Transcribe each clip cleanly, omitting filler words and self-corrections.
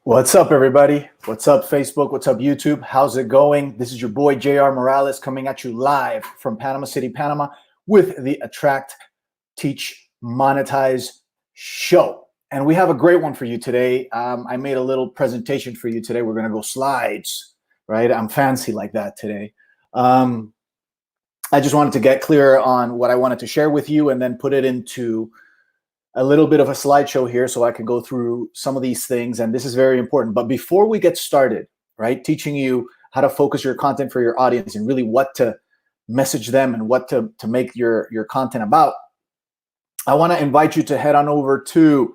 What's up, everybody? What's up, Facebook? What's up, YouTube? How's it going? This is your boy, JR Morales, coming at you live from Panama City, Panama, with the Attract, Teach, Monetize show. And we have a great one for you today. I made a little presentation for you today. We're going to go slides, right? I'm fancy like that today. I just wanted to get clear on what I wanted to share with you and then put it into a little bit of a slideshow here so I can go through some of these things. And this is very important. But before we get started, right, teaching you how to focus your content for your audience and really what to message them and what to make your content about, I want to invite you to head on over to,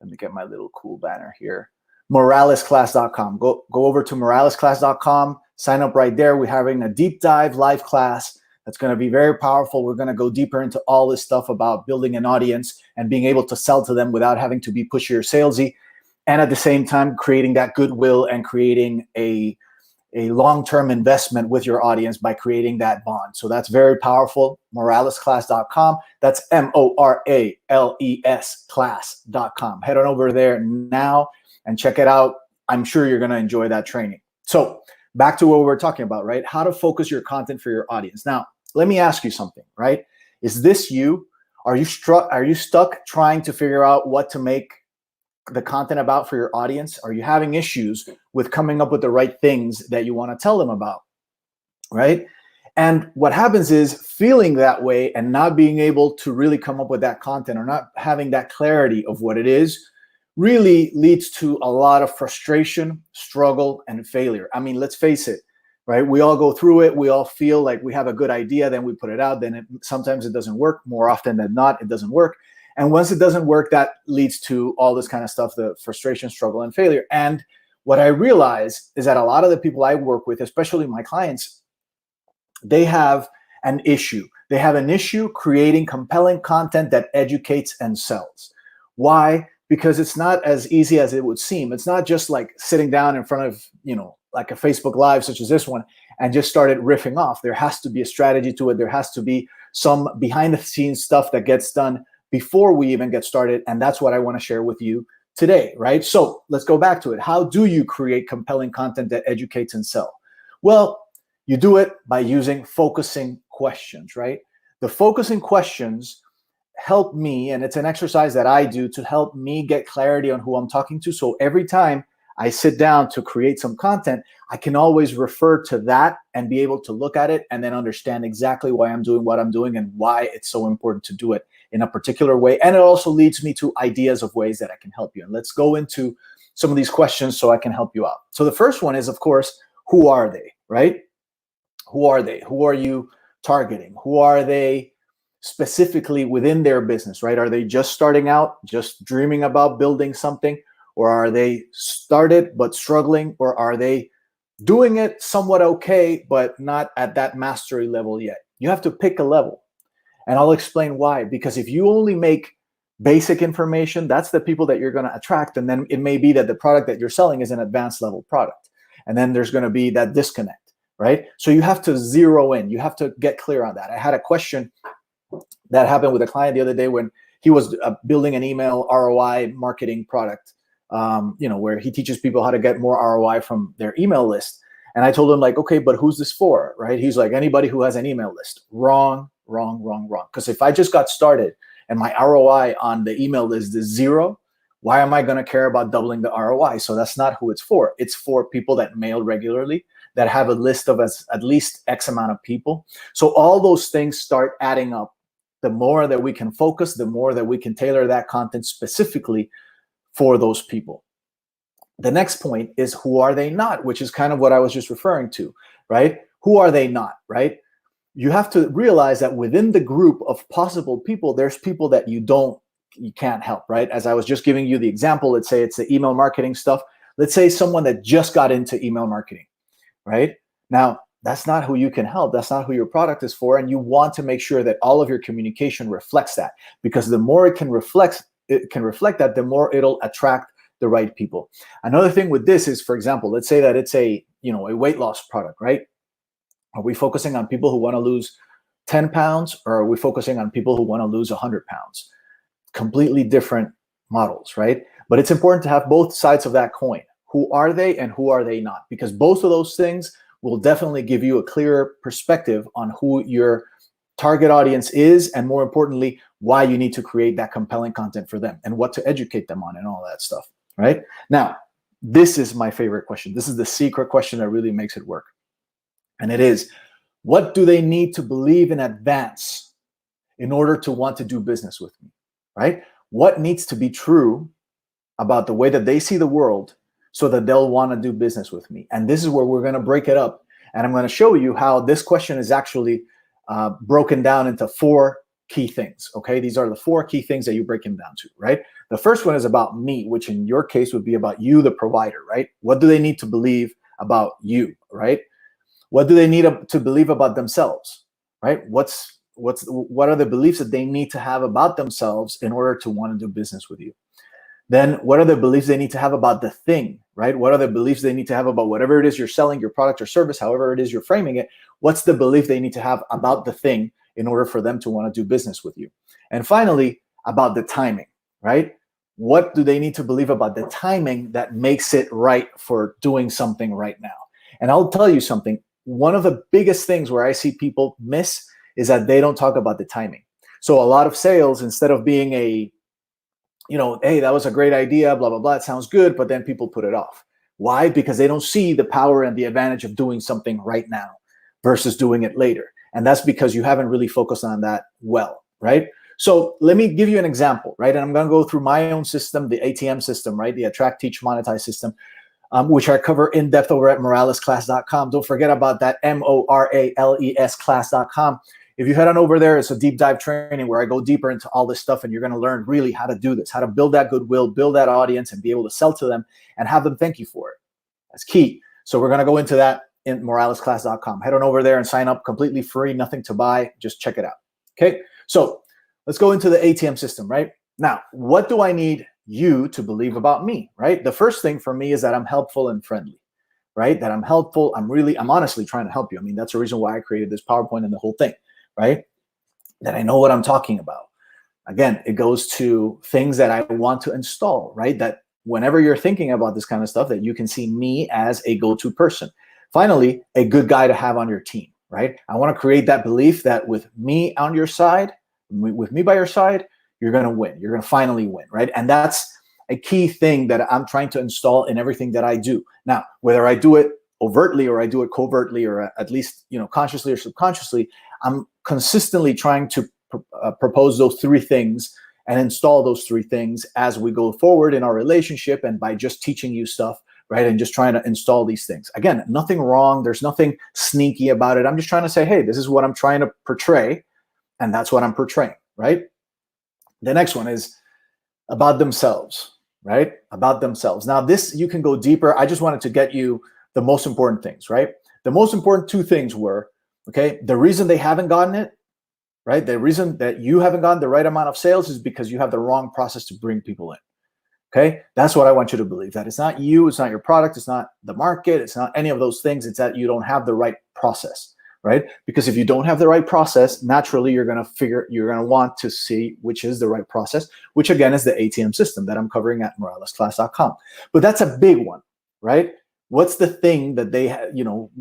let me get my little cool banner here, moralesclass.com. Go over to moralesclass.com, sign up right there. We're having a deep dive live class that's going to be very powerful. We're going to go deeper into all this stuff about building an audience and being able to sell to them without having to be pushy or salesy. And at the same time, creating that goodwill and creating a long-term investment with your audience by creating that bond. So that's very powerful. Moralesclass.com. That's MORALES class.com. Head on over there now and check it out. I'm sure you're going to enjoy that training. So back to what we're talking about, right? How to focus your content for your audience. Now, let me ask you something, right? Is this you? Are you stuck trying to figure out what to make the content about for your audience? Are you having issues with coming up with the right things that you want to tell them about, right? And what happens is feeling that way and not being able to really come up with that content or not having that clarity of what it is really leads to a lot of frustration, struggle, and failure. I mean, let's face it, right? We all go through it. We all feel like we have a good idea, then we put it out, then sometimes it doesn't work. More often than not, it doesn't work. And once it doesn't work, that leads to all this kind of stuff, the frustration, struggle, and failure. And what I realize is that a lot of the people I work with, especially my clients, they have an issue. They have an issue creating compelling content that educates and sells. Why? Because it's not as easy as it would seem. It's not just like sitting down in front of, like a Facebook Live such as this one and just started riffing off. There has to be a strategy to it. There has to be some behind the scenes stuff that gets done before we even get started. And that's what I want to share with you today, right? So let's go back to it. How do you create compelling content that educates and sell? Well, you do it by using focusing questions, right? The focusing questions help me, and it's an exercise that I do to help me get clarity on who I'm talking to. So every time I sit down to create some content, I can always refer to that and be able to look at it and then understand exactly why I'm doing what I'm doing and why it's so important to do it in a particular way. And it also leads me to ideas of ways that I can help you. And let's go into some of these questions so I can help you out. So the first one is, of course, who are they, right? Who are they? Who are you targeting? Who are they specifically within their business, right? Are they just starting out, just dreaming about building something? Or are they started but struggling? Or are they doing it somewhat okay, but not at that mastery level yet? You have to pick a level. And I'll explain why. Because if you only make basic information, that's the people that you're going to attract. And then it may be that the product that you're selling is an advanced level product. And then there's going to be that disconnect, right? So you have to zero in. You have to get clear on that. I had a question that happened with a client the other day when he was building an email ROI marketing product, where he teaches people how to get more ROI from their email list. And I told him, like, okay, but who's this for, right? He's like, anybody who has an email list. Wrong. Because if I just got started and my ROI on the email list is 0, why am I going to care about doubling the ROI? So that's not who it's for. It's for people that mail regularly, that have a list of at least X amount of people. So all those things start adding up. The more that we can focus, the more that we can tailor that content specifically for those people. The next point is, who are they not? Which is kind of what I was just referring to, right? Who are they not, right? You have to realize that within the group of possible people, there's people that you can't help, right? As I was just giving you the example, let's say it's the email marketing stuff. Let's say someone that just got into email marketing, right? Now, that's not who you can help. That's not who your product is for. And you want to make sure that all of your communication reflects that, because the more it can reflect that, the more it'll attract the right people. Another thing with this is, for example, let's say that it's a weight loss product, right? Are we focusing on people who want to lose 10 pounds, or are we focusing on people who want to lose 100 pounds? Completely different models, right? But it's important to have both sides of that coin. who are they and who are they not? Because both of those things will definitely give you a clearer perspective on who your target audience is, and more importantly, why you need to create that compelling content for them and what to educate them on and all that stuff, right? Now, this is my favorite question. This is the secret question that really makes it work. And it is, what do they need to believe in advance in order to want to do business with me, right? What needs to be true about the way that they see the world so that they'll want to do business with me? And this is where we're going to break it up. And I'm going to show you how this question is actually broken down into 4 key things, okay? These are the 4 key things that you break them down to, right? The first one is about me, which in your case would be about you, the provider, right? What do they need to believe about you, right? What do they need to believe about themselves, right? What are the beliefs that they need to have about themselves in order to want to do business with you? Then what are the beliefs they need to have about the thing, right? What are the beliefs they need to have about whatever it is you're selling, your product or service, however it is you're framing it? What's the belief they need to have about the thing in order for them to want to do business with you? And finally, about the timing, right? What do they need to believe about the timing that makes it right for doing something right now? And I'll tell you something. One of the biggest things where I see people miss is that they don't talk about the timing. So a lot of sales, instead of being a, hey, that was a great idea, blah, blah, blah, it sounds good, but then people put it off. Why? Because they don't see the power and the advantage of doing something right now versus doing it later. And that's because you haven't really focused on that well, right? So let me give you an example, right? And I'm going to go through my own system, the ATM system, right? The Attract, Teach, Monetize system, which I cover in depth over at moralesclass.com. Don't forget about that, MORALES class.com. If you head on over there, it's a deep dive training where I go deeper into all this stuff, and you're going to learn really how to do this, how to build that goodwill, build that audience, and be able to sell to them and have them thank you for it. That's key. So we're going to go into that in moralesclass.com. Head on over there and sign up, completely free, nothing to buy. Just check it out. Okay. So let's go into the ATM system, right? Now, what do I need you to believe about me, right? The first thing for me is that I'm helpful and friendly, right? That I'm helpful. I'm honestly trying to help you. I mean, that's the reason why I created this PowerPoint and the whole thing, right? That I know what I'm talking about. Again, it goes to things that I want to install, right? That whenever you're thinking about this kind of stuff, that you can see me as a go-to person. Finally, a good guy to have on your team, right? I want to create that belief that with me on your side, with me by your side, you're going to win. You're going to finally win, right? And that's a key thing that I'm trying to install in everything that I do. Now, whether I do it overtly or I do it covertly, or at least, consciously or subconsciously, I'm consistently trying to propose those 3 things and install those 3 things as we go forward in our relationship, and by just teaching you stuff, right? And just trying to install these things. Again, nothing wrong. There's nothing sneaky about it. I'm just trying to say, hey, this is what I'm trying to portray, and that's what I'm portraying, right? The next one is about themselves, right? About themselves. Now, this, you can go deeper. I just wanted to get you the most important things, right? The most important 2 things were, okay, the reason they haven't gotten it, right? The reason that you haven't gotten the right amount of sales is because you have the wrong process to bring people in. Okay, that's what I want you to believe. That it's not you, it's not your product, it's not the market, it's not any of those things. It's that you don't have the right process, right? Because if you don't have the right process, naturally you're going to want to see which is the right process, which again is the ATM system that I'm covering at moralesclass.com. But that's a big one, right? What's the thing that they have,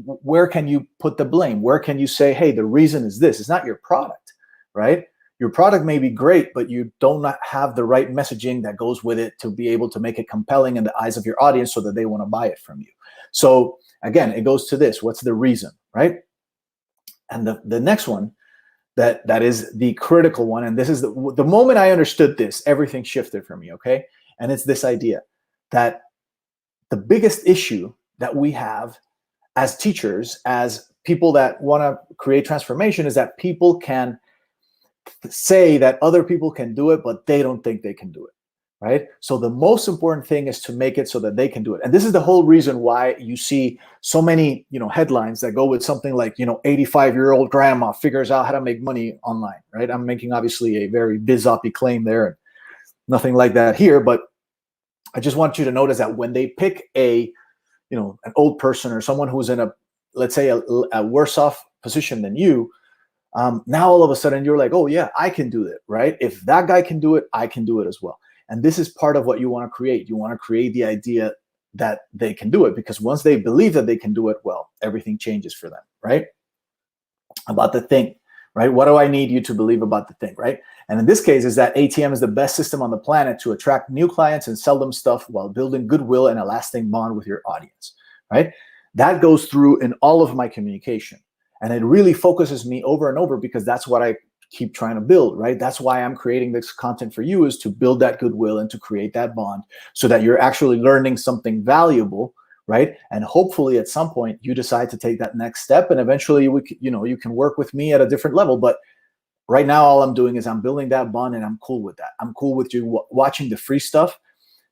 where can you put the blame? Where can you say, hey, the reason is this? It's not your product, right? Your product may be great, but you do not have the right messaging that goes with it to be able to make it compelling in the eyes of your audience so that they want to buy it from you. So again, it goes to this. What's the reason, right? And the next one that is the critical one, and this is the moment I understood this, everything shifted for me, okay? And it's this idea that the biggest issue that we have as teachers, as people that want to create transformation, is that people can say that other people can do it, but they don't think they can do it, right? So the most important thing is to make it so that they can do it. And this is the whole reason why you see so many, headlines that go with something like, 85-year-old grandma figures out how to make money online, right? I'm making obviously a very biz-oppy claim there, and nothing like that here, but I just want you to notice that when they pick an old person or someone who's in let's say a worse off position than you, now all of a sudden you're like, oh yeah, I can do it, right? If that guy can do it, I can do it as well. And this is part of what you want to create. You want to create the idea that they can do it, because once they believe that they can do it well, everything changes for them, right? About the thing, right? What do I need you to believe about the thing, right? And in this case is that ATM is the best system on the planet to attract new clients and sell them stuff while building goodwill and a lasting bond with your audience, right? That goes through in all of my communication. And it really focuses me over and over, because that's what I keep trying to build, right? That's why I'm creating this content for you, is to build that goodwill and to create that bond so that you're actually learning something valuable, right? And hopefully at some point you decide to take that next step, and eventually you can work with me at a different level. But right now, all I'm doing is I'm building that bond, and I'm cool with that. I'm cool with you watching the free stuff,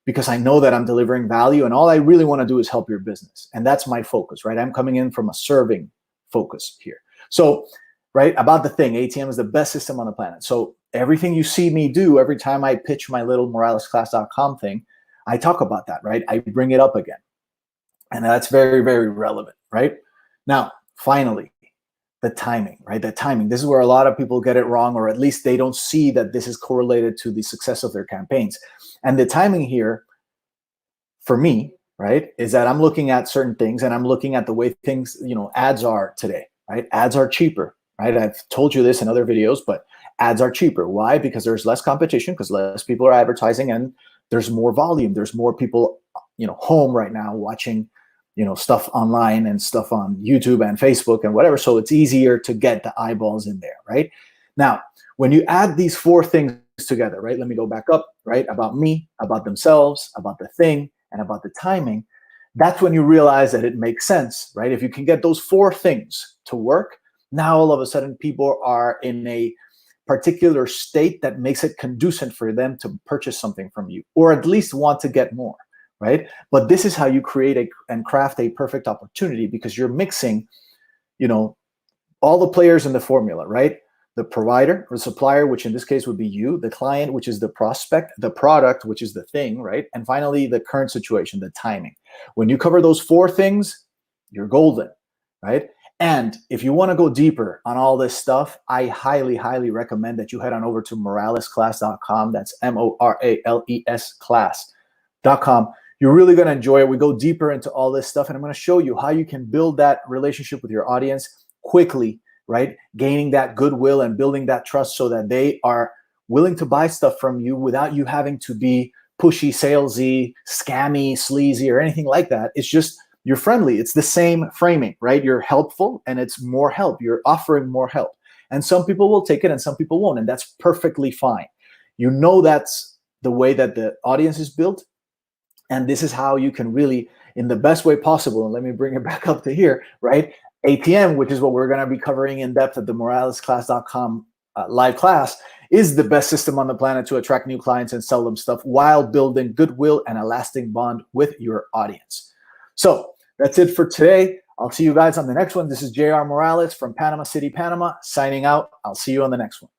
because I know that I'm delivering value, and all I really want to do is help your business. And that's my focus, right? I'm coming in from a serving focus here. So, right, about the thing, ATM is the best system on the planet. So everything you see me do, every time I pitch my little moralesclass.com thing, I talk about that, right? I bring it up again. And that's very, very relevant, right? Now, finally, the timing, right? The timing. This is where a lot of people get it wrong, or at least they don't see that this is correlated to the success of their campaigns. And the timing here, for me, right, is that I'm looking at certain things, and I'm looking at the way things, ads are today, right? Ads are cheaper, right? I've told you this in other videos, but ads are cheaper. Why? Because there's less competition, because less people are advertising, and there's more volume. There's more people, home right now watching, stuff online and stuff on YouTube and Facebook and whatever. So it's easier to get the eyeballs in there, right? Now, when you add these four things together, right? Let me go back up, right? About me, about themselves, about the thing, and about the timing. That's when you realize that it makes sense, right? If you can get those four things to work, now all of a sudden people are in a particular state that makes it conducive for them to purchase something from you, or at least want to get more, right? But this is how you create and craft a perfect opportunity, because you're mixing, all the players in the formula, right? The provider or supplier, which in this case would be you, the client, which is the prospect, the product, which is the thing, right? And finally, the current situation, the timing. When you cover those four things, you're golden, right? And if you want to go deeper on all this stuff, I highly, highly recommend that you head on over to moralesclass.com. That's MORALES class.com. You're really going to enjoy it. We go deeper into all this stuff, and I'm going to show you how you can build that relationship with your audience quickly, right? Gaining that goodwill and building that trust so that they are willing to buy stuff from you without you having to be pushy, salesy, scammy, sleazy, or anything like that. It's just you're friendly. It's the same framing, right? You're helpful, and it's more help. You're offering more help. And some people will take it and some people won't, and that's perfectly fine. That's the way that the audience is built. And this is how you can really, in the best way possible, and let me bring it back up to here, right? ATM, which is what we're going to be covering in depth at the moralesclass.com live class, is the best system on the planet to attract new clients and sell them stuff while building goodwill and a lasting bond with your audience. So that's it for today. I'll see you guys on the next one. This is JR Morales from Panama City, Panama, signing out. I'll see you on the next one.